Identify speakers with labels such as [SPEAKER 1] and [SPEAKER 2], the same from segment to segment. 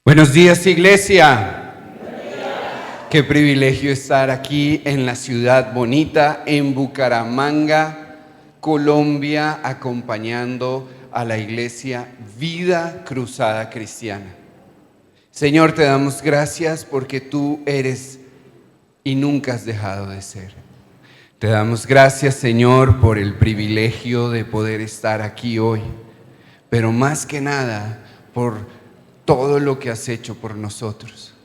[SPEAKER 1] Buenos días, iglesia. Qué privilegio estar aquí en la ciudad bonita, en Bucaramanga, Colombia, acompañando a la iglesia Vida Cruzada Cristiana. Señor, te damos gracias porque tú eres y nunca has dejado de ser. Te damos gracias, Señor, por el privilegio de poder estar aquí hoy, pero más que nada por todo lo que has hecho por nosotros.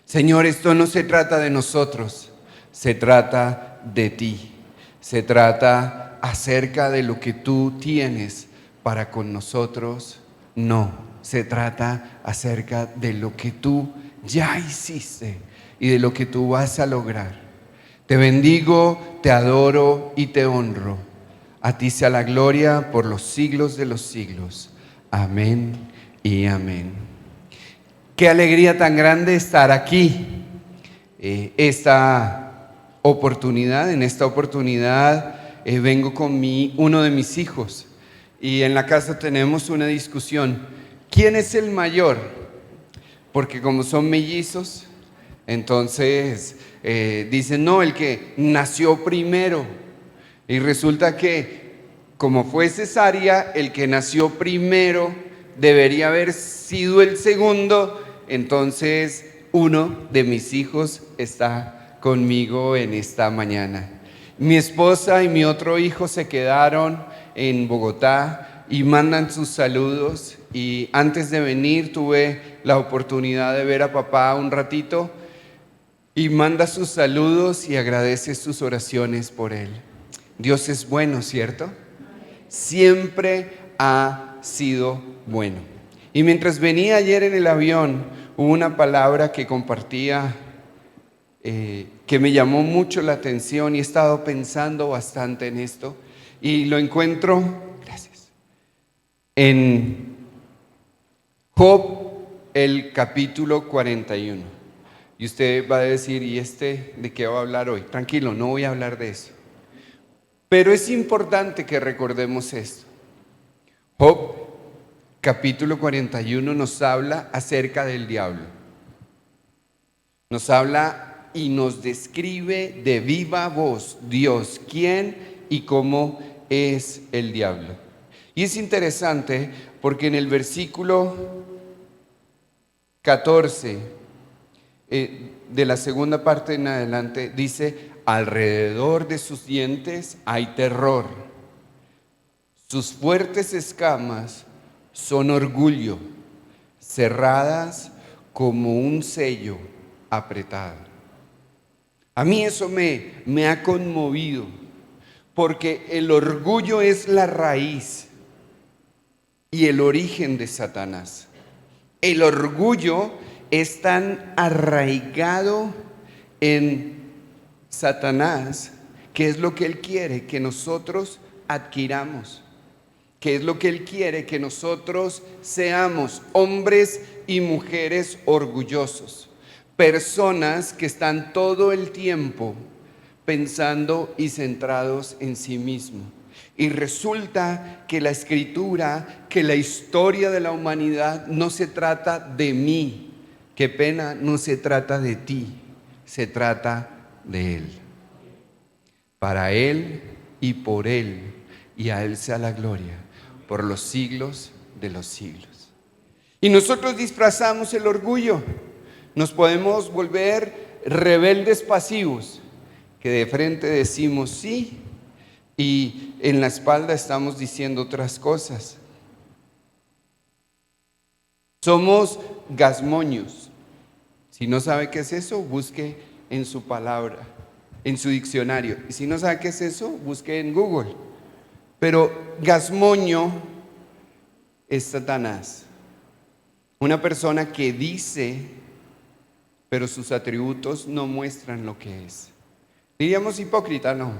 [SPEAKER 1] Señor, esto no se trata de nosotros, se trata de ti. Se trata acerca de lo que tú tienes para con nosotros. No, se trata acerca de lo que tú ya hiciste y de lo que tú vas a lograr. Te bendigo, te adoro y te honro. A ti sea la gloria por los siglos de los siglos. Amén y amén. Qué alegría tan grande estar aquí. En esta oportunidad vengo con uno de mis hijos y en la casa tenemos una discusión. ¿Quién es el mayor? Porque como son mellizos, entonces dicen, no, el que nació primero. Y resulta que como fue cesárea, el que nació primero debería haber sido el segundo. Entonces uno de mis hijos está conmigo en esta mañana. Mi esposa y mi otro hijo se quedaron en Bogotá y mandan sus saludos. Y antes de venir tuve la oportunidad de ver a papá un ratito y manda sus saludos y agradece sus oraciones por él. Dios es bueno, ¿cierto? Siempre ha sido bueno. Y mientras venía ayer en el avión, hubo una palabra que compartía que me llamó mucho la atención y he estado pensando bastante en esto. Y lo encuentro, gracias, en Job, el capítulo 41. Y usted va a decir, ¿y de qué va a hablar hoy? Tranquilo, no voy a hablar de eso. Pero es importante que recordemos esto. Job, capítulo 41, nos habla acerca del diablo. Nos habla y nos describe de viva voz Dios quién y cómo es el diablo. Y es interesante porque en el versículo 14 de la segunda parte en adelante dice: alrededor de sus dientes hay terror, sus fuertes escamas son orgullo, cerradas como un sello apretado. A mí eso me ha conmovido, porque el orgullo es la raíz y el origen de Satanás. El orgullo es tan arraigado en Satanás, que es lo que él quiere que nosotros adquiramos, que es lo que él quiere que nosotros seamos, hombres y mujeres orgullosos, personas que están todo el tiempo pensando y centrados en sí mismo. Y resulta que la escritura, que la historia de la humanidad no se trata de mí, qué pena, no se trata de ti, se trata de Él. Para Él y por Él, y a Él sea la gloria por los siglos de los siglos. Y nosotros disfrazamos el orgullo. Nos podemos volver rebeldes pasivos, que de frente decimos sí y en la espalda estamos diciendo otras cosas. Somos gazmoños. Si no sabe qué es eso, busque en su palabra, en su diccionario. Y si no sabe qué es eso, busque en Google. Pero gazmoño es Satanás. Una persona que dice, pero sus atributos no muestran lo que es. Diríamos hipócrita, no.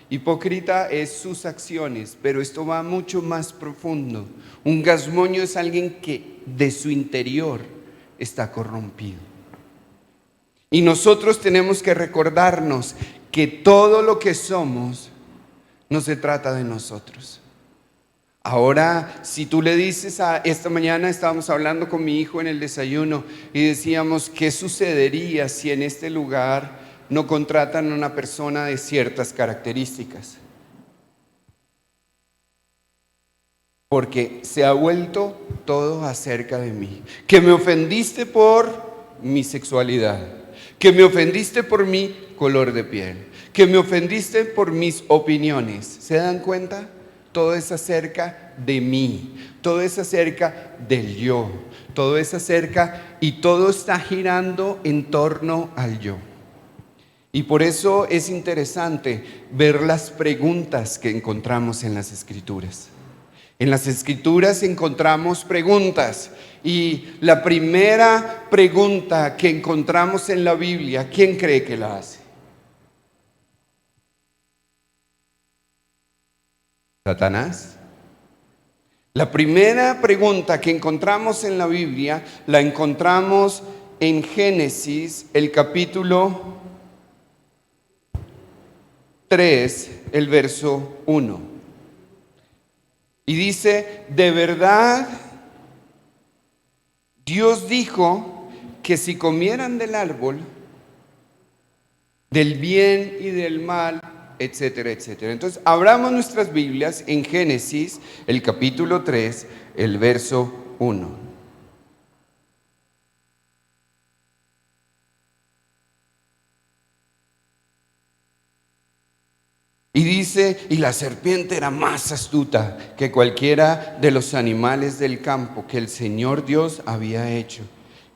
[SPEAKER 1] Hipócrita es sus acciones, pero esto va mucho más profundo. Un gazmoño es alguien que de su interior está corrompido. Y nosotros tenemos que recordarnos que todo lo que somos no se trata de nosotros. Ahora, si tú le dices esta mañana estábamos hablando con mi hijo en el desayuno y decíamos, ¿qué sucedería si en este lugar no contratan a una persona de ciertas características? Porque se ha vuelto todo acerca de mí. Que me ofendiste por mi sexualidad, que me ofendiste por mi color de piel, que me ofendiste por mis opiniones. ¿Se dan cuenta? Todo es acerca de mí, todo es acerca del yo, todo es acerca y todo está girando en torno al yo. Y por eso es interesante ver las preguntas que encontramos en las Escrituras. En las Escrituras encontramos preguntas y la primera pregunta que encontramos en la Biblia, ¿quién cree que la hace? ¿Satanás? La primera pregunta que encontramos en la Biblia la encontramos en Génesis, el capítulo 3, el verso 1. Y dice, de verdad, Dios dijo que si comieran del árbol, del bien y del mal, etcétera, etcétera. Entonces, abramos nuestras Biblias en Génesis, el capítulo 3, el verso 1. Y dice, y la serpiente era más astuta que cualquiera de los animales del campo que el Señor Dios había hecho.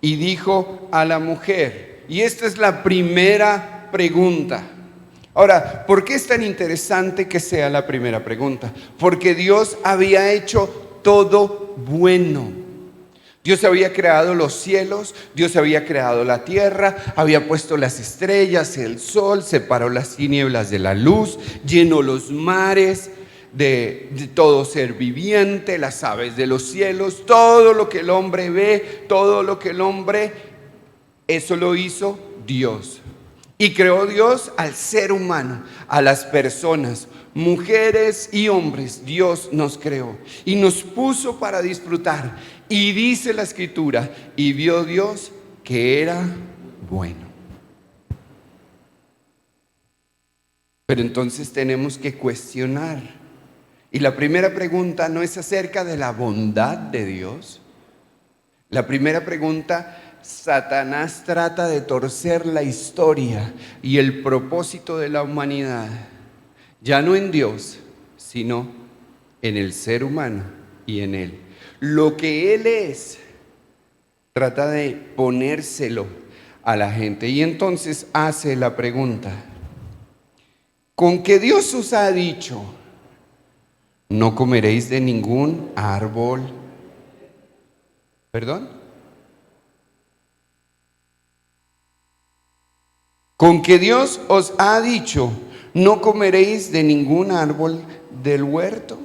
[SPEAKER 1] Y dijo a la mujer, y esta es la primera pregunta. Ahora, ¿por qué es tan interesante que sea la primera pregunta? Porque Dios había hecho todo bueno. Dios había creado los cielos, Dios había creado la tierra, había puesto las estrellas, el sol, separó las tinieblas de la luz, llenó los mares de todo ser viviente, las aves de los cielos, todo lo que el hombre ve, todo lo que el hombre, eso lo hizo Dios. Y creó Dios al ser humano, a las personas, mujeres y hombres. Dios nos creó y nos puso para disfrutar. Y dice la Escritura, y vio Dios que era bueno. Pero entonces tenemos que cuestionar. Y la primera pregunta no es acerca de la bondad de Dios. La primera pregunta, Satanás trata de torcer la historia y el propósito de la humanidad, ya no en Dios, sino en el ser humano y en él. Lo que él es, trata de ponérselo a la gente. Y entonces hace la pregunta, ¿con qué Dios os ha dicho? No comeréis de ningún árbol. ¿Perdón? Con que Dios os ha dicho, no comeréis de ningún árbol del huerto.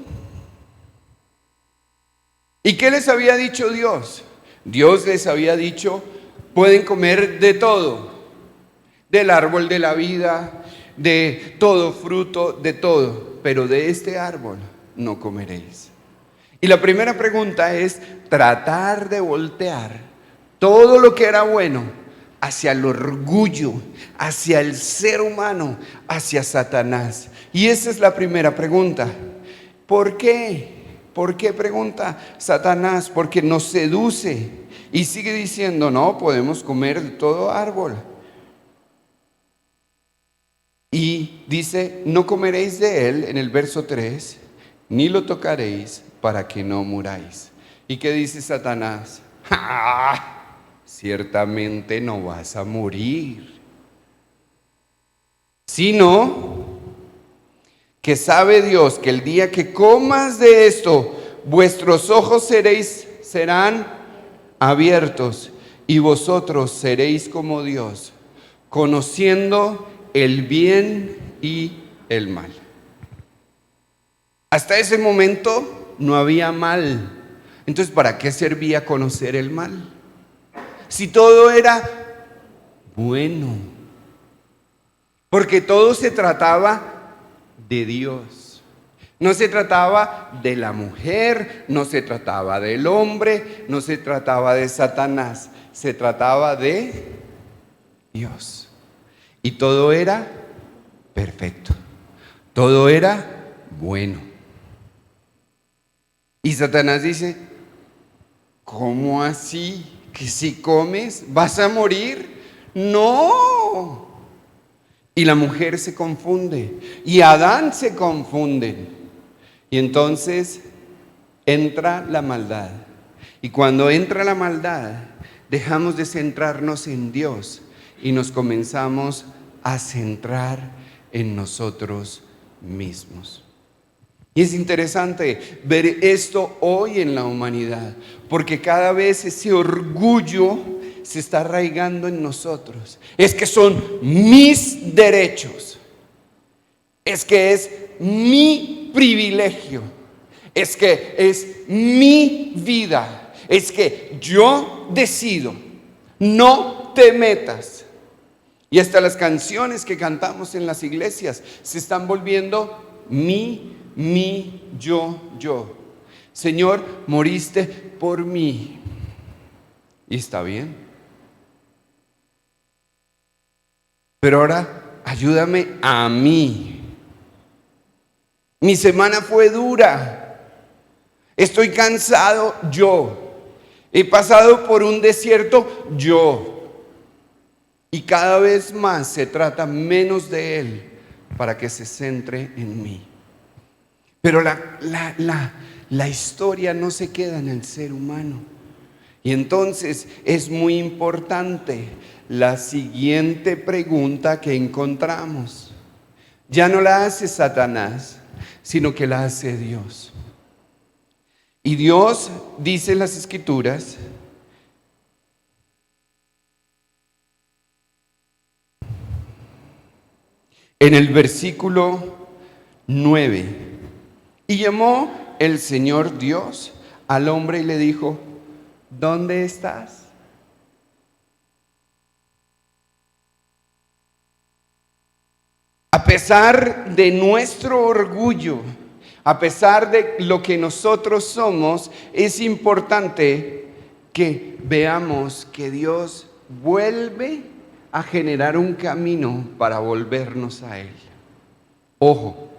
[SPEAKER 1] ¿Y qué les había dicho Dios? Dios les había dicho, pueden comer de todo, del árbol de la vida, de todo fruto, de todo, pero de este árbol no comeréis. Y la primera pregunta es tratar de voltear todo lo que era bueno hacia el orgullo, hacia el ser humano, hacia Satanás. Y esa es la primera pregunta. ¿Por qué? ¿Por qué pregunta Satanás? Porque nos seduce y sigue diciendo, no, podemos comer de todo árbol. Y dice, no comeréis de él, en el verso 3, ni lo tocaréis para que no muráis. ¿Y qué dice Satanás? ¡Ah! Ciertamente no vas a morir, sino que sabe Dios que el día que comas de esto, vuestros ojos serán abiertos y vosotros seréis como Dios, conociendo el bien y el mal. Hasta ese momento no había mal. Entonces, ¿para qué servía conocer el mal? Si todo era bueno, porque todo se trataba de Dios. No se trataba de la mujer, no se trataba del hombre, no se trataba de Satanás, se trataba de Dios. Y todo era perfecto, todo era bueno. Y Satanás dice, ¿cómo así? ¿Que si comes vas a morir? No. Y la mujer se confunde, y Adán se confunden. Y entonces entra la maldad. Y cuando entra la maldad, dejamos de centrarnos en Dios y nos comenzamos a centrar en nosotros mismos. Y es interesante ver esto hoy en la humanidad, porque cada vez ese orgullo se está arraigando en nosotros. Es que son mis derechos, es que es mi privilegio, es que es mi vida, es que yo decido, no te metas. Y hasta las canciones que cantamos en las iglesias se están volviendo mi, yo. Señor, moriste por mí. Y está bien. Pero ahora ayúdame a mí. Mi semana fue dura. Estoy cansado yo. He pasado por un desierto yo. Y cada vez más se trata menos de Él para que se centre en mí. Pero la historia no se queda en el ser humano. Y entonces es muy importante la siguiente pregunta que encontramos. Ya no la hace Satanás, sino que la hace Dios. Y Dios dice en las Escrituras, en el versículo 9, y llamó el Señor Dios al hombre y le dijo, ¿dónde estás? A pesar de nuestro orgullo, a pesar de lo que nosotros somos, es importante que veamos que Dios vuelve a generar un camino para volvernos a Él. Ojo,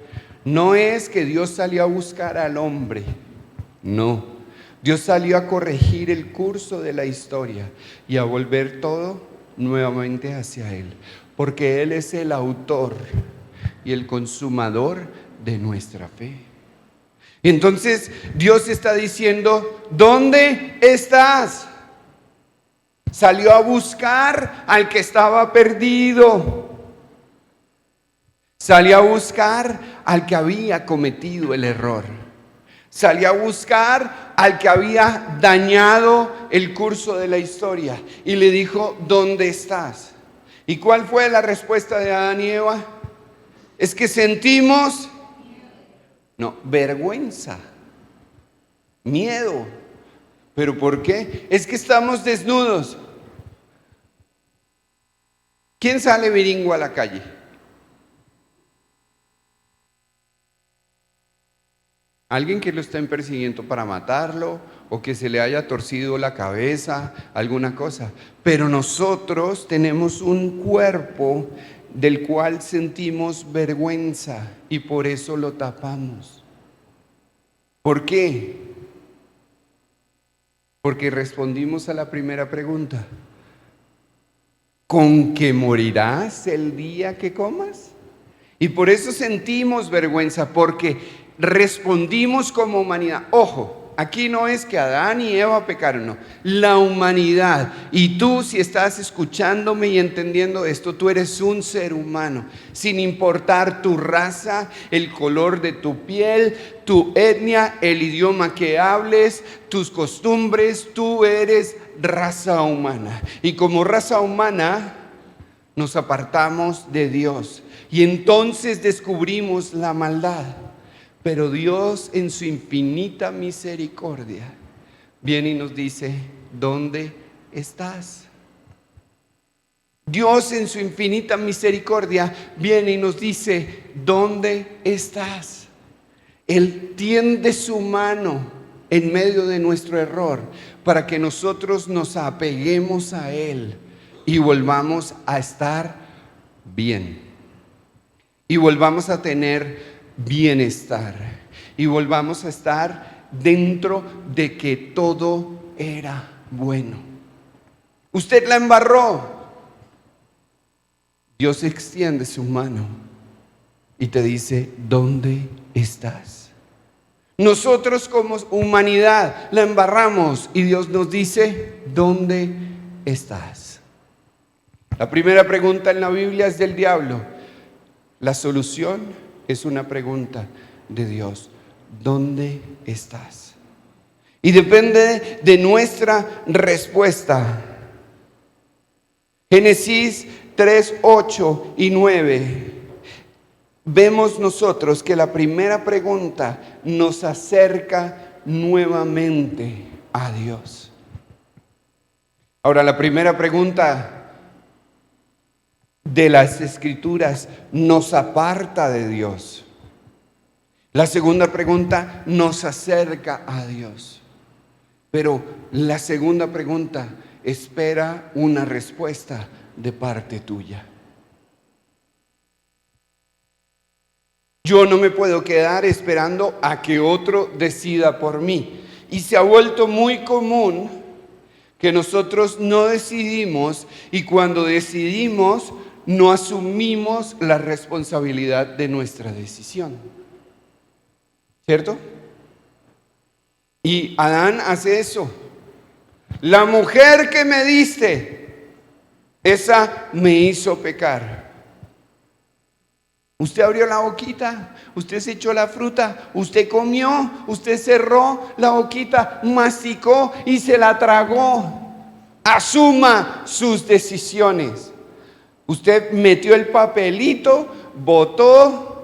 [SPEAKER 1] no es que Dios salió a buscar al hombre, no. Dios salió a corregir el curso de la historia y a volver todo nuevamente hacia Él, porque Él es el autor y el consumador de nuestra fe. Entonces Dios está diciendo, ¿dónde estás? Salió a buscar al que estaba perdido. Salió a buscar al que había cometido el error. Salió a buscar al que había dañado el curso de la historia. Y le dijo, ¿dónde estás? ¿Y cuál fue la respuesta de Adán y Eva? Es que sentimos, vergüenza, miedo. ¿Pero por qué? Es que estamos desnudos. ¿Quién sale viringo a la calle? Alguien que lo estén persiguiendo para matarlo o que se le haya torcido la cabeza, alguna cosa. Pero nosotros tenemos un cuerpo del cual sentimos vergüenza y por eso lo tapamos. ¿Por qué? Porque respondimos a la primera pregunta. ¿Con que morirás el día que comas? Y por eso sentimos vergüenza, porque respondimos como humanidad. Ojo, aquí no es que Adán y Eva pecaron, no. La humanidad. Y tú, si estás escuchándome y entendiendo esto, tú eres un ser humano, sin importar tu raza, el color de tu piel, tu etnia, el idioma que hables, tus costumbres, tú eres raza humana. Y como raza humana nos apartamos de Dios y entonces descubrimos la maldad. Pero Dios en su infinita misericordia viene y nos dice, ¿dónde estás? Dios en su infinita misericordia viene y nos dice, ¿dónde estás? Él tiende su mano en medio de nuestro error para que nosotros nos apeguemos a Él y volvamos a estar bien. Y volvamos a tener bienestar. Y volvamos a estar dentro de que todo era bueno. Usted la embarró. Dios extiende su mano y te dice, ¿dónde estás? Nosotros como humanidad la embarramos y Dios nos dice, ¿dónde estás? La primera pregunta en la Biblia es del diablo. La solución es una pregunta de Dios. ¿Dónde estás? Y depende de nuestra respuesta. Génesis 3, 8 y 9. Vemos nosotros que la primera pregunta nos acerca nuevamente a Dios. Ahora, la primera pregunta de las Escrituras nos aparta de Dios. La segunda pregunta nos acerca a Dios. Pero la segunda pregunta espera una respuesta de parte tuya. Yo no me puedo quedar esperando a que otro decida por mí. Y se ha vuelto muy común que nosotros no decidimos, y cuando decidimos no asumimos la responsabilidad de nuestra decisión. ¿Cierto? Y Adán hace eso. La mujer que me diste, esa me hizo pecar. Usted abrió la boquita, usted se echó la fruta, usted comió, usted cerró la boquita, masticó y se la tragó. Asuma sus decisiones. Usted metió el papelito, votó,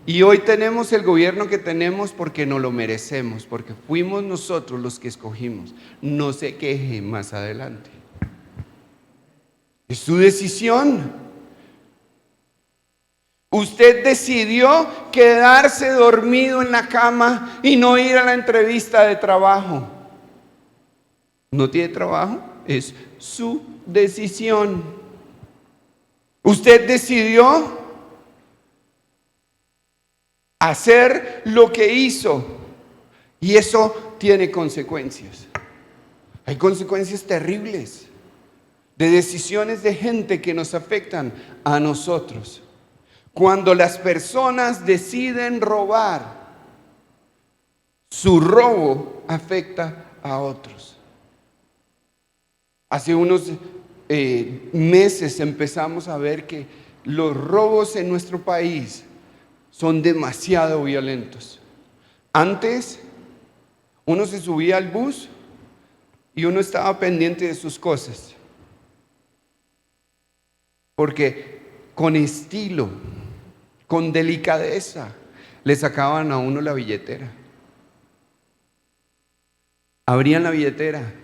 [SPEAKER 1] y hoy tenemos el gobierno que tenemos porque no lo merecemos, porque fuimos nosotros los que escogimos. No se queje más adelante. Es su decisión. Usted decidió quedarse dormido en la cama y no ir a la entrevista de trabajo. ¿No tiene trabajo? Es su decisión. Usted decidió hacer lo que hizo y eso tiene consecuencias. Hay consecuencias terribles de decisiones de gente que nos afectan a nosotros. Cuando las personas deciden robar, su robo afecta a otros. Hace unos meses empezamos a ver que los robos en nuestro país son demasiado violentos. Antes, uno se subía al bus y uno estaba pendiente de sus cosas. Porque con estilo, con delicadeza, le sacaban a uno la billetera. Abrían la billetera,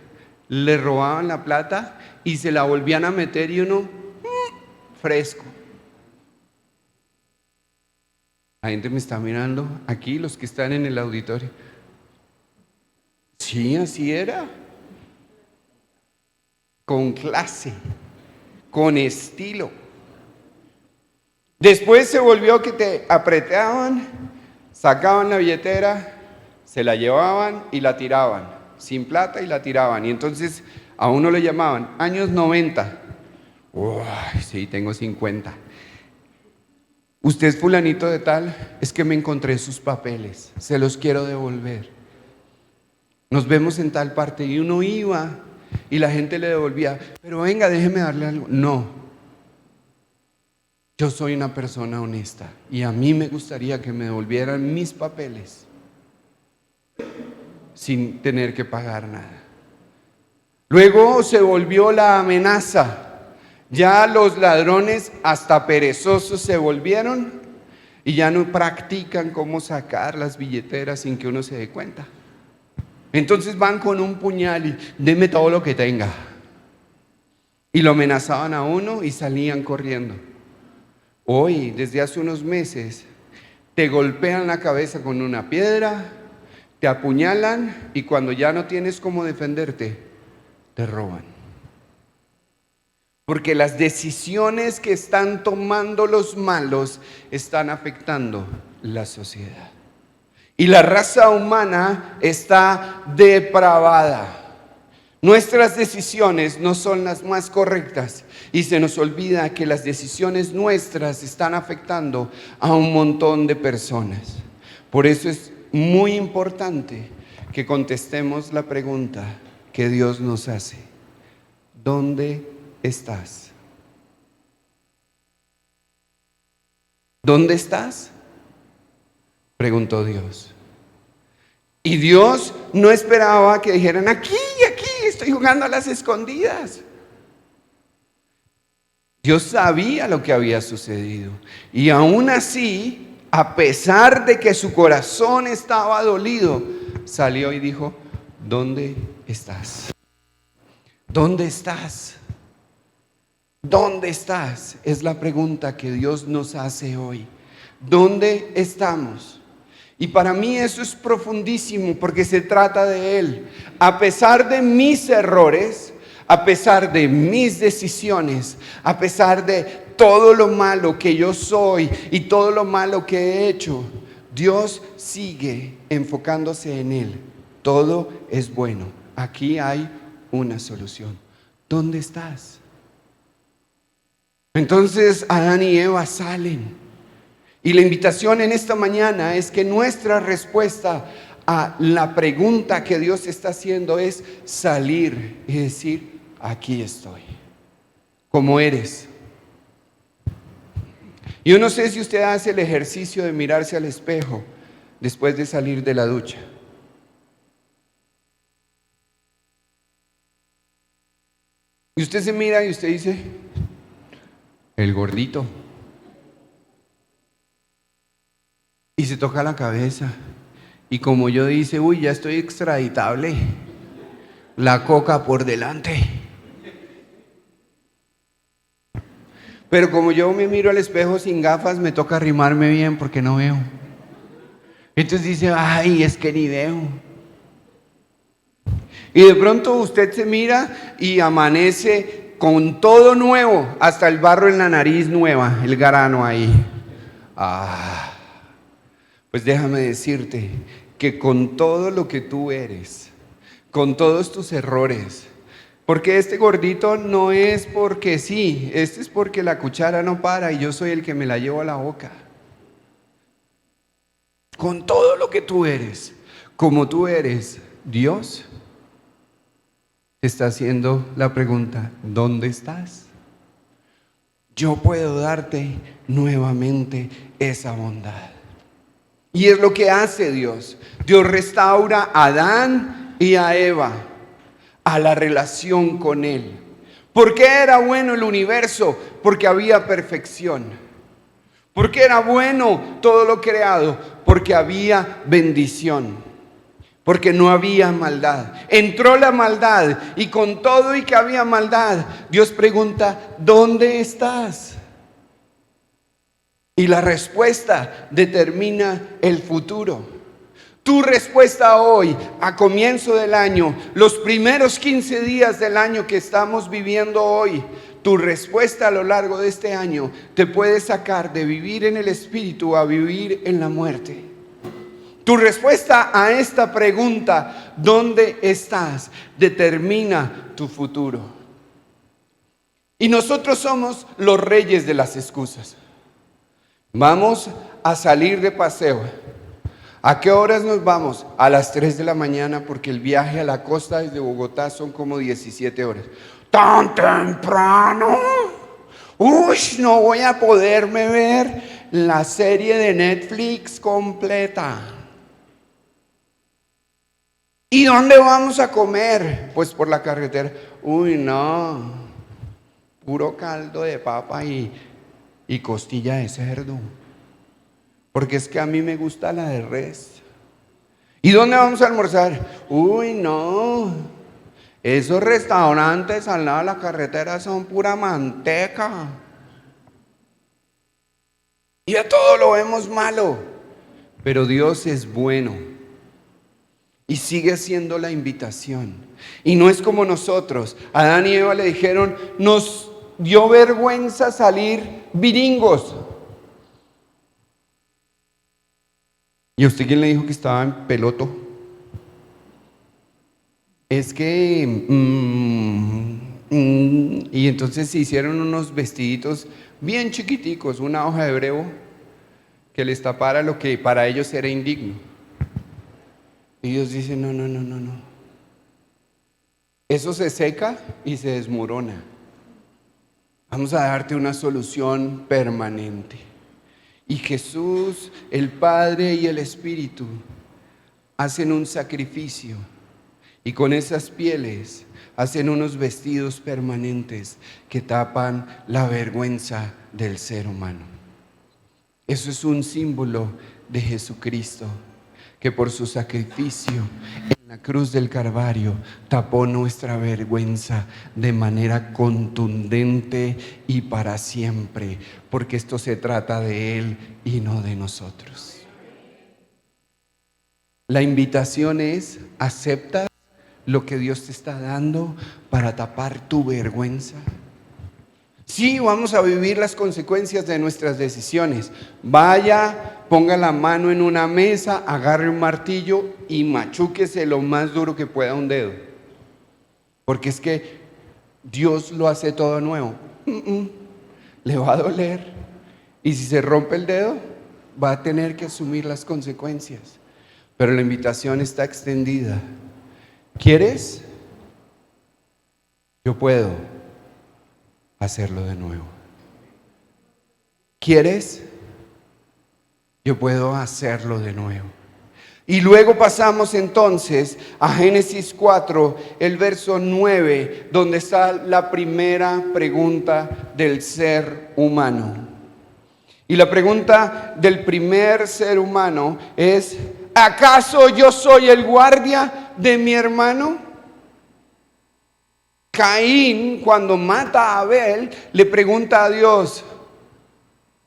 [SPEAKER 1] le robaban la plata y se la volvían a meter y uno fresco. La gente me está mirando aquí, los que están en el auditorio. Sí, así era. Con clase, con estilo. Después se volvió que te apretaban, sacaban la billetera, se la llevaban y la tiraban, sin plata y la tiraban. Y entonces a uno le llamaban, años 90. Uy, sí, tengo 50. Usted es fulanito de tal, es que me encontré sus papeles, se los quiero devolver. Nos vemos en tal parte y uno iba y la gente le devolvía, pero venga, déjeme darle algo. No. Yo soy una persona honesta y a mí me gustaría que me devolvieran mis papeles sin tener que pagar nada. Luego se volvió la amenaza. Ya los ladrones hasta perezosos se volvieron y ya no practican cómo sacar las billeteras sin que uno se dé cuenta. Entonces van con un puñal y deme todo lo que tenga. Y lo amenazaban a uno y salían corriendo. Hoy, desde hace unos meses, te golpean la cabeza con una piedra, te apuñalan y cuando ya no tienes cómo defenderte, te roban. Porque las decisiones que están tomando los malos están afectando la sociedad. Y la raza humana está depravada. Nuestras decisiones no son las más correctas y se nos olvida que las decisiones nuestras están afectando a un montón de personas. Por eso es muy importante que contestemos la pregunta que Dios nos hace: ¿dónde estás? ¿Dónde estás?, preguntó Dios. Y Dios no esperaba que dijeran: aquí, estoy jugando a las escondidas. Dios sabía lo que había sucedido. Y aún así, a pesar de que su corazón estaba dolido, salió y dijo: ¿dónde estás? ¿Dónde estás? ¿Dónde estás? Es la pregunta que Dios nos hace hoy. ¿Dónde estamos? Y para mí eso es profundísimo porque se trata de Él. A pesar de mis errores, a pesar de mis decisiones, a pesar de todo lo malo que yo soy y todo lo malo que he hecho, Dios sigue enfocándose en Él. Todo es bueno. Aquí hay una solución. ¿Dónde estás? Entonces Adán y Eva salen. Y la invitación en esta mañana es que nuestra respuesta a la pregunta que Dios está haciendo es salir y decir: aquí estoy, como eres. Yo no sé si usted hace el ejercicio de mirarse al espejo después de salir de la ducha. Y usted se mira y usted dice: el gordito. Y se toca la cabeza. Y como yo dice: uy, ya estoy extraditable. La coca por delante. Pero como yo me miro al espejo sin gafas, me toca arrimarme bien porque no veo. Entonces dice: ay, es que ni veo. Y de pronto usted se mira y amanece con todo nuevo, hasta el barro en la nariz nueva, el grano ahí. Pues déjame decirte que con todo lo que tú eres, con todos tus errores, porque este gordito no es porque sí, este es porque la cuchara no para y yo soy el que me la llevo a la boca. Con todo lo que tú eres, como tú eres, Dios está haciendo la pregunta: ¿dónde estás? Yo puedo darte nuevamente esa bondad. Y es lo que hace Dios. Dios restaura a Adán y a Eva a la relación con Él. ¿Por qué era bueno el universo? Porque había perfección. ¿Por qué era bueno todo lo creado? Porque había bendición. Porque no había maldad. Entró la maldad y con todo y que había maldad, Dios pregunta: ¿dónde estás? Y la respuesta determina el futuro. Tu respuesta hoy, a comienzo del año, los primeros 15 días del año que estamos viviendo hoy, tu respuesta a lo largo de este año te puede sacar de vivir en el espíritu a vivir en la muerte. Tu respuesta a esta pregunta, ¿dónde estás?, determina tu futuro. Y nosotros somos los reyes de las excusas. Vamos a salir de paseo. ¿A qué horas nos vamos? A las 3 de la mañana, porque el viaje a la costa desde Bogotá son como 17 horas. ¿Tan temprano? Uy, no voy a poderme ver la serie de Netflix completa. ¿Y dónde vamos a comer? Pues por la carretera. Uy, no, puro caldo de papa y costilla de cerdo, porque es que a mí me gusta la de res. ¿Y dónde vamos a almorzar? Uy, no, esos restaurantes al lado de la carretera son pura manteca. Y a todo lo vemos malo. Pero Dios es bueno y sigue haciendo la invitación. Y no es como nosotros. Adán y Eva le dijeron, nos dio vergüenza salir viringos. ¿Y a usted quién le dijo que estaba en peloto? Es que... y entonces se hicieron unos vestiditos bien chiquiticos, una hoja de brego que les tapara lo que para ellos era indigno. Y Dios dice, no, no, no, no, no. Eso se seca y se desmorona. Vamos a darte una solución permanente. Y Jesús, el Padre y el Espíritu hacen un sacrificio. Y con esas pieles hacen unos vestidos permanentes que tapan la vergüenza del ser humano. Eso es un símbolo de Jesucristo, que por su sacrificio en la cruz del Calvario tapó nuestra vergüenza de manera contundente y para siempre, porque esto se trata de Él y no de nosotros. La invitación es: ¿aceptas lo que Dios te está dando para tapar tu vergüenza? Sí, vamos a vivir las consecuencias de nuestras decisiones. Vaya, ponga la mano en una mesa, agarre un martillo y machúquese lo más duro que pueda un dedo. Porque es que Dios lo hace todo nuevo. Le va a doler. Y si se rompe el dedo, va a tener que asumir las consecuencias. Pero la invitación está extendida. ¿Quieres? Yo puedo hacerlo de nuevo. ¿Quieres? Yo puedo hacerlo de nuevo. Y luego pasamos entonces a Génesis 4, el verso 9, donde está la primera pregunta del ser humano. Y la pregunta del primer ser humano es: ¿acaso yo soy el guardia de mi hermano? Caín, cuando mata a Abel, le pregunta a Dios: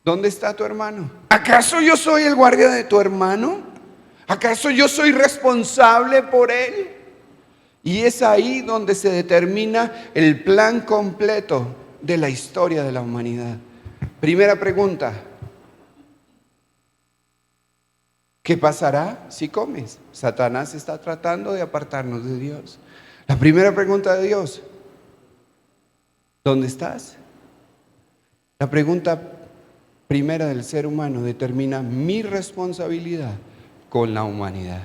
[SPEAKER 1] ¿dónde está tu hermano? ¿Acaso yo soy el guardia de tu hermano? ¿Acaso yo soy responsable por él? Y es ahí donde se determina el plan completo de la historia de la humanidad. Primera pregunta: ¿qué pasará si comes? Satanás está tratando de apartarnos de Dios. La primera pregunta de Dios: ¿dónde estás? La pregunta primera del ser humano determina mi responsabilidad con la humanidad.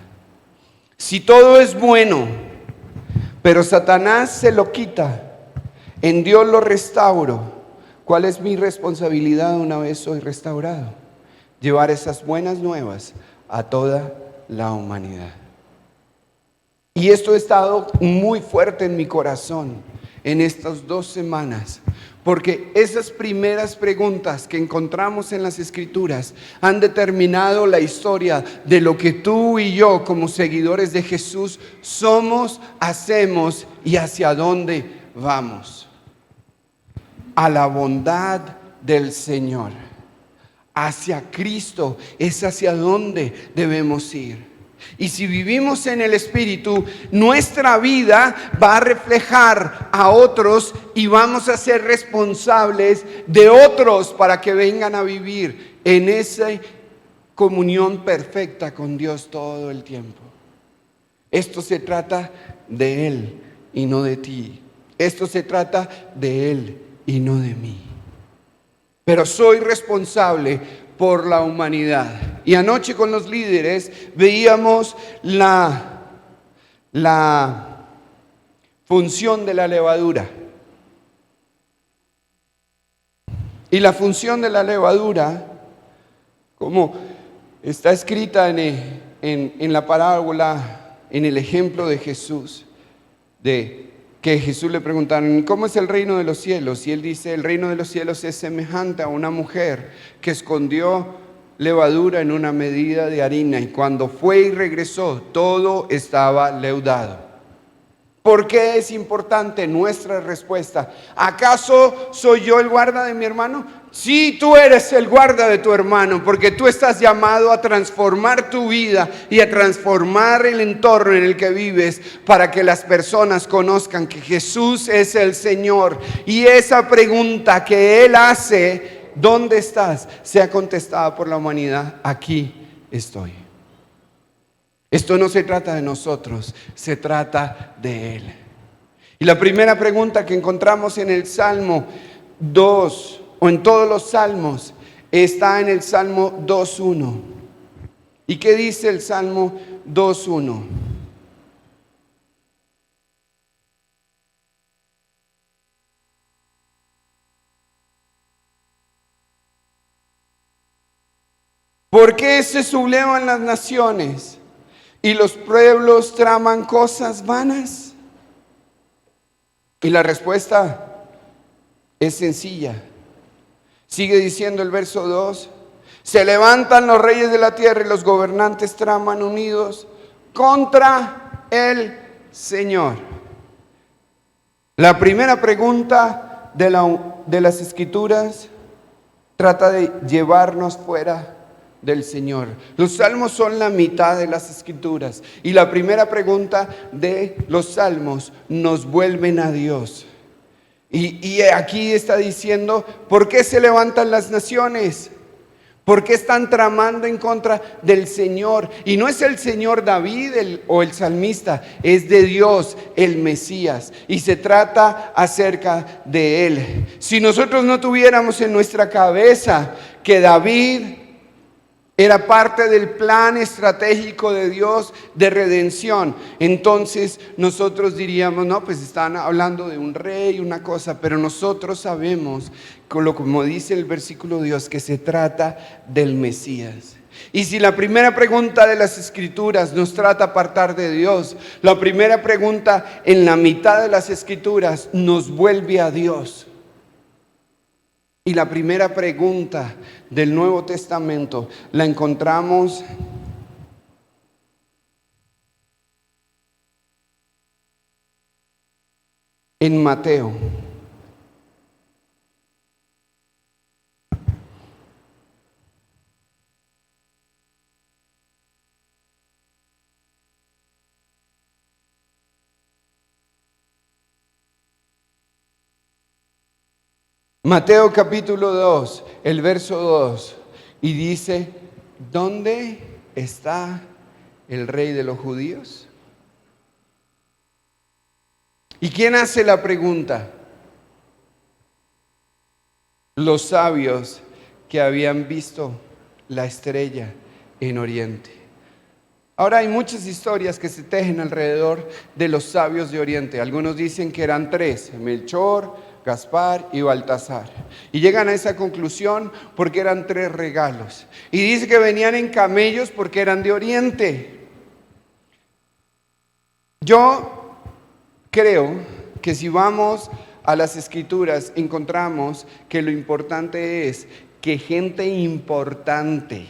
[SPEAKER 1] Si todo es bueno, pero Satanás se lo quita, en Dios lo restauro, ¿cuál es mi responsabilidad una vez soy restaurado? Llevar esas buenas nuevas a toda la humanidad. Y esto ha estado muy fuerte en mi corazón en estas 2 semanas, porque esas primeras preguntas que encontramos en las Escrituras han determinado la historia de lo que tú y yo, como seguidores de Jesús, somos, hacemos y hacia dónde vamos. A la bondad del Señor, hacia Cristo, es hacia donde debemos ir. Y si vivimos en el Espíritu, nuestra vida va a reflejar a otros y vamos a ser responsables de otros para que vengan a vivir en esa comunión perfecta con Dios todo el tiempo. Esto se trata de Él y no de ti. Esto se trata de Él y no de mí. Pero soy responsable por la humanidad. Y anoche con los líderes veíamos la función de la levadura. Y la función de la levadura, como está escrita en la parábola, en el ejemplo de Jesús, de que Jesús le preguntaron: ¿cómo es el reino de los cielos? Y él dice: el reino de los cielos es semejante a una mujer que escondió levadura en una medida de harina, y cuando fue y regresó, todo estaba leudado. ¿Por qué es importante nuestra respuesta? ¿Acaso soy yo el guarda de mi hermano? Sí, tú eres el guarda de tu hermano, porque tú estás llamado a transformar tu vida y a transformar el entorno en el que vives para que las personas conozcan que Jesús es el Señor. Y esa pregunta que Él hace, ¿dónde estás?, sea contestada por la humanidad. Aquí estoy. Esto no se trata de nosotros, se trata de Él. Y la primera pregunta que encontramos en el Salmo 2, o en todos los salmos, está en el Salmo 2.1. ¿Y qué dice el Salmo 2.1? ¿Por qué se sublevan las naciones y los pueblos traman cosas vanas? Y la respuesta es sencilla. Sigue diciendo el verso 2: se levantan los reyes de la tierra y los gobernantes traman unidos contra el Señor. La primera pregunta de las Escrituras trata de llevarnos fuera del Señor. Los salmos son la mitad de las Escrituras, y la primera pregunta de los salmos nos vuelven a Dios. Y aquí está diciendo: ¿por qué se levantan las naciones? ¿Por qué están tramando en contra del Señor? Y no es el Señor David o el salmista, es de Dios, el Mesías. Y se trata acerca de Él. Si nosotros no tuviéramos en nuestra cabeza que David era parte del plan estratégico de Dios de redención, entonces nosotros diríamos: no, pues están hablando de un rey, una cosa. Pero nosotros sabemos, como dice el versículo de Dios, que se trata del Mesías. Y si la primera pregunta de las Escrituras nos trata de apartar de Dios, la primera pregunta en la mitad de las Escrituras nos vuelve a Dios. Y la primera pregunta del Nuevo Testamento la encontramos en Mateo. Mateo capítulo 2, el verso 2, y dice: ¿dónde está el rey de los judíos? ¿Y quién hace la pregunta? Los sabios que habían visto la estrella en Oriente. Ahora hay muchas historias que se tejen alrededor de los sabios de Oriente. Algunos dicen que eran tres: Melchor, Gaspar y Baltasar. Y llegan a esa conclusión porque eran tres regalos. Y dice que venían en camellos porque eran de Oriente. Yo creo que si vamos a las Escrituras, encontramos que lo importante es que gente importante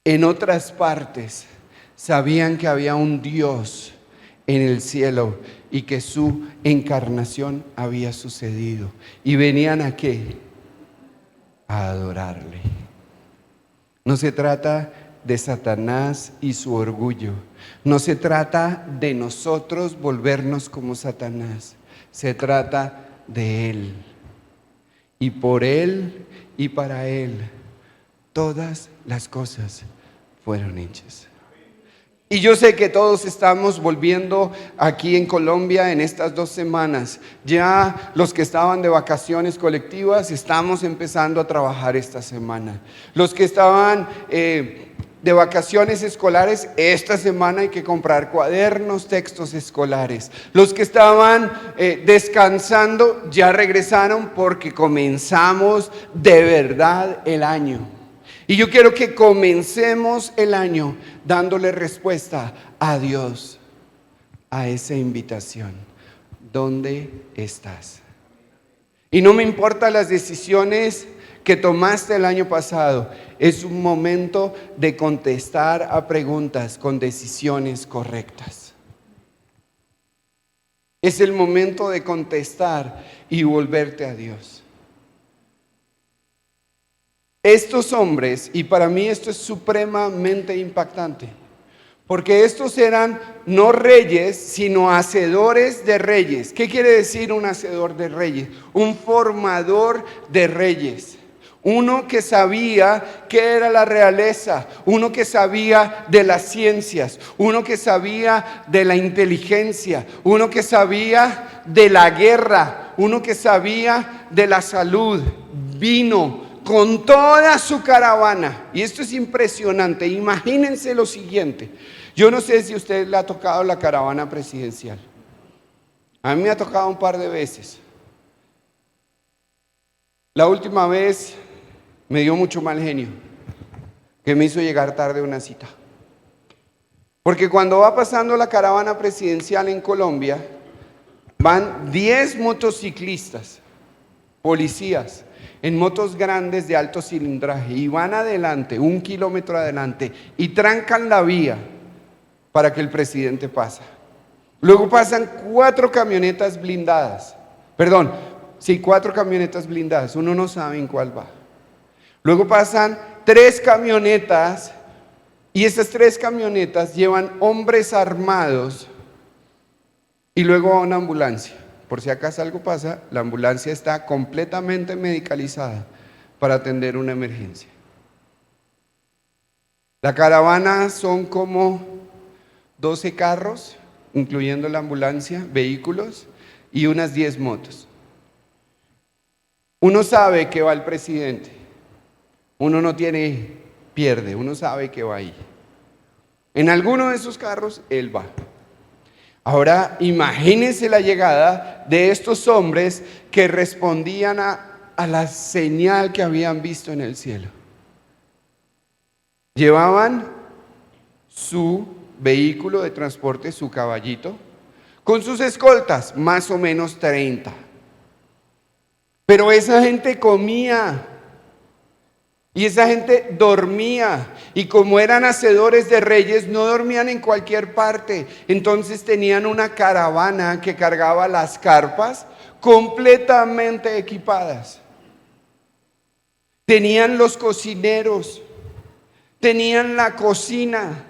[SPEAKER 1] en otras partes sabían que había un Dios en el cielo y que su encarnación había sucedido. ¿Y venían a qué? A adorarle. No se trata de Satanás y su orgullo. No se trata de nosotros volvernos como Satanás. Se trata de Él. Y por Él y para Él todas las cosas fueron hechas. Y yo sé que todos estamos volviendo aquí en Colombia en estas 2 semanas. Ya los que estaban de vacaciones colectivas estamos empezando a trabajar esta semana. Los que estaban de vacaciones escolares, esta semana hay que comprar cuadernos, textos escolares. Los que estaban descansando ya regresaron porque comenzamos de verdad el año. Y yo quiero que comencemos el año dándole respuesta a Dios, a esa invitación. ¿Dónde estás? Y no me importan las decisiones que tomaste el año pasado. Es un momento de contestar a preguntas con decisiones correctas. Es el momento de contestar y volverte a Dios. Estos hombres, y para mí esto es supremamente impactante, porque estos eran no reyes, sino hacedores de reyes. ¿Qué quiere decir un hacedor de reyes? Un formador de reyes. Uno que sabía qué era la realeza, uno que sabía de las ciencias, uno que sabía de la inteligencia, uno que sabía de la guerra, uno que sabía de la salud. Vino con toda su caravana. Y esto es impresionante. Imagínense lo siguiente. Yo no sé si a usted le ha tocado la caravana presidencial. A mí me ha tocado un par de veces. La última vez me dio mucho mal genio, que me hizo llegar tarde a una cita. Porque cuando va pasando la caravana presidencial en Colombia, van 10 motociclistas, policías, en motos grandes de alto cilindraje, y van adelante, 1 kilómetro adelante, y trancan la vía para que el presidente pase. Luego pasan 4 camionetas blindadas, perdón, sí, 4 camionetas blindadas, uno no sabe en cuál va. Luego pasan 3 camionetas, y esas 3 camionetas llevan hombres armados, y luego a una ambulancia. Por si acaso algo pasa, la ambulancia está completamente medicalizada para atender una emergencia. La caravana son como 12 carros, incluyendo la ambulancia, vehículos y unas 10 motos. Uno sabe que va el presidente, uno no tiene pierde, uno sabe que va ahí. En alguno de esos carros, él va. Ahora imagínense la llegada de estos hombres que respondían a la señal que habían visto en el cielo. Llevaban su vehículo de transporte, su caballito, con sus escoltas, más o menos 30. Pero esa gente comía y esa gente dormía, y como eran hacedores de reyes, no dormían en cualquier parte. Entonces tenían una caravana que cargaba las carpas completamente equipadas. Tenían los cocineros, tenían la cocina,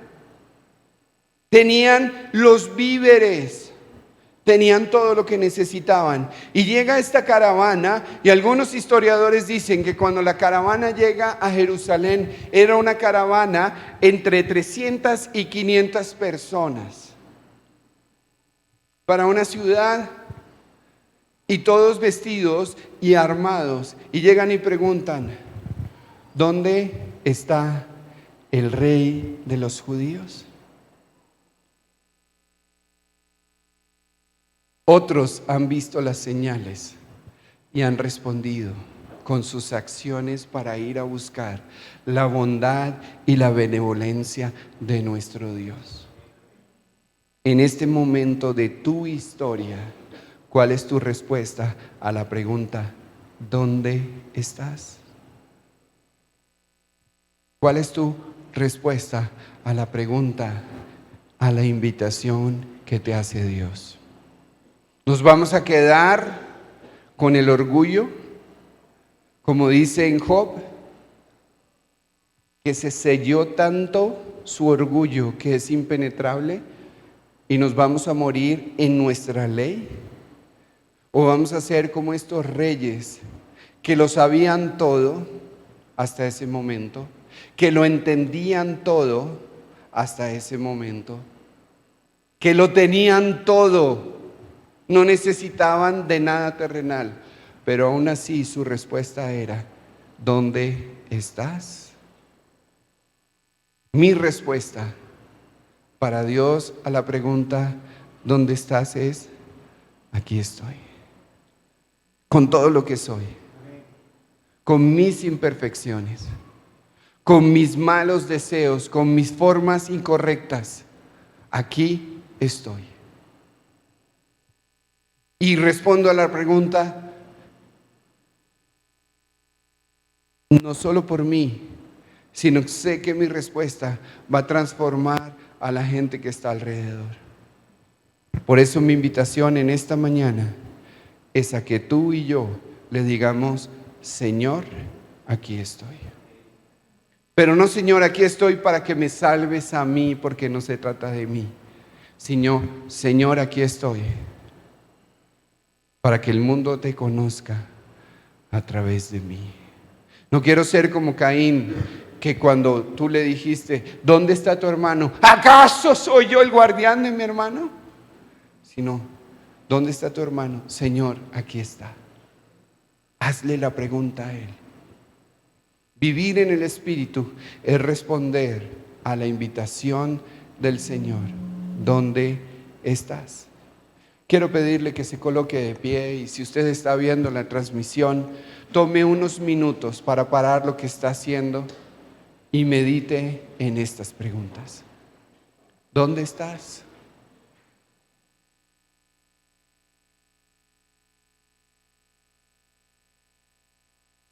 [SPEAKER 1] tenían los víveres, tenían todo lo que necesitaban. Y llega esta caravana, y algunos historiadores dicen que cuando la caravana llega a Jerusalén, era una caravana entre 300 y 500 personas. Para una ciudad, y todos vestidos y armados, y llegan y preguntan: ¿dónde está el rey de los judíos? Otros han visto las señales y han respondido con sus acciones para ir a buscar la bondad y la benevolencia de nuestro Dios. En este momento de tu historia, ¿cuál es tu respuesta a la pregunta: ¿dónde estás? ¿Cuál es tu respuesta a la pregunta, a la invitación que te hace Dios? ¿Nos vamos a quedar con el orgullo, como dice en Job, que se selló tanto su orgullo que es impenetrable, y nos vamos a morir en nuestra ley? ¿O vamos a ser como estos reyes que lo sabían todo hasta ese momento, que lo entendían todo hasta ese momento, que lo tenían todo, no necesitaban de nada terrenal, pero aún así su respuesta era: ¿dónde estás? Mi respuesta para Dios a la pregunta ¿dónde estás? Es: aquí estoy, con todo lo que soy, con mis imperfecciones, con mis malos deseos, con mis formas incorrectas. Aquí estoy. Y respondo a la pregunta no solo por mí, sino que sé que mi respuesta va a transformar a la gente que está alrededor. Por eso mi invitación en esta mañana es a que tú y yo le digamos: Señor, aquí estoy. Pero no, Señor, aquí estoy para que me salves a mí, porque no se trata de mí. Señor, aquí estoy para que el mundo te conozca a través de mí. No quiero ser como Caín, que cuando tú le dijiste, ¿dónde está tu hermano? ¿Acaso soy yo el guardián de mi hermano? Sino, ¿dónde está tu hermano? Señor, aquí está. Hazle la pregunta a él. Vivir en el Espíritu es responder a la invitación del Señor. ¿Dónde estás? Quiero pedirle que se coloque de pie, y si usted está viendo la transmisión, tome unos minutos para parar lo que está haciendo y medite en estas preguntas. ¿Dónde estás?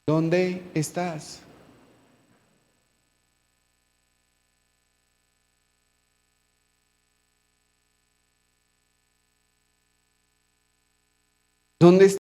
[SPEAKER 1] ¿Dónde estás? ¿Dónde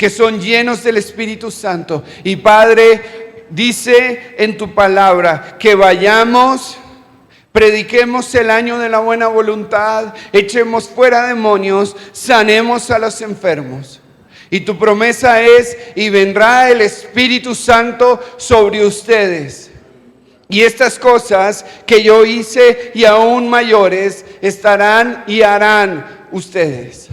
[SPEAKER 1] que son llenos del Espíritu Santo. Y Padre, dice en tu palabra que vayamos, prediquemos el año de la buena voluntad, echemos fuera demonios, sanemos a los enfermos. Y tu promesa es: y vendrá el Espíritu Santo sobre ustedes. Y estas cosas que yo hice y aún mayores estarán y harán ustedes.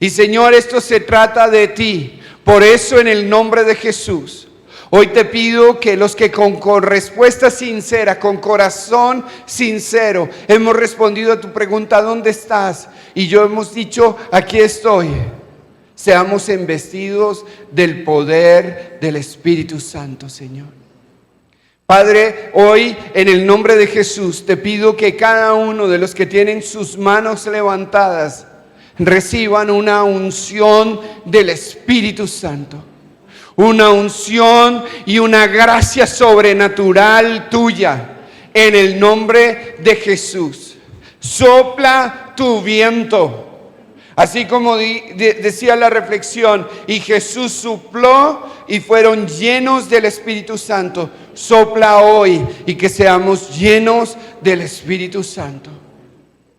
[SPEAKER 1] Y Señor, esto se trata de ti. Por eso, en el nombre de Jesús, hoy te pido que los que con respuesta sincera, con corazón sincero, hemos respondido a tu pregunta: ¿dónde estás? Y yo hemos dicho: aquí estoy. Seamos embestidos del poder del Espíritu Santo, Señor. Padre, hoy en el nombre de Jesús te pido que cada uno de los que tienen sus manos levantadas reciban una unción del Espíritu Santo. Una unción y una gracia sobrenatural tuya en el nombre de Jesús. Sopla tu viento. Así como decía la reflexión, y Jesús sopló y fueron llenos del Espíritu Santo. Sopla hoy y que seamos llenos del Espíritu Santo.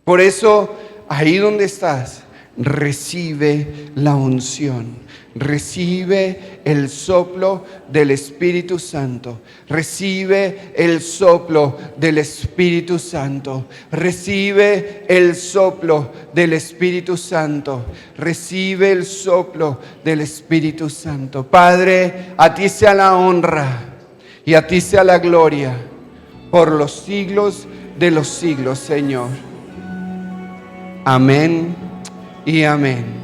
[SPEAKER 1] Por eso, ahí donde estás, recibe la unción. Recibe el soplo del Espíritu Santo. Recibe el soplo del Espíritu Santo. Recibe el soplo del Espíritu Santo. Recibe el soplo del Espíritu Santo. Padre, a ti sea la honra y a ti sea la gloria por los siglos de los siglos, Señor. Amén y amén.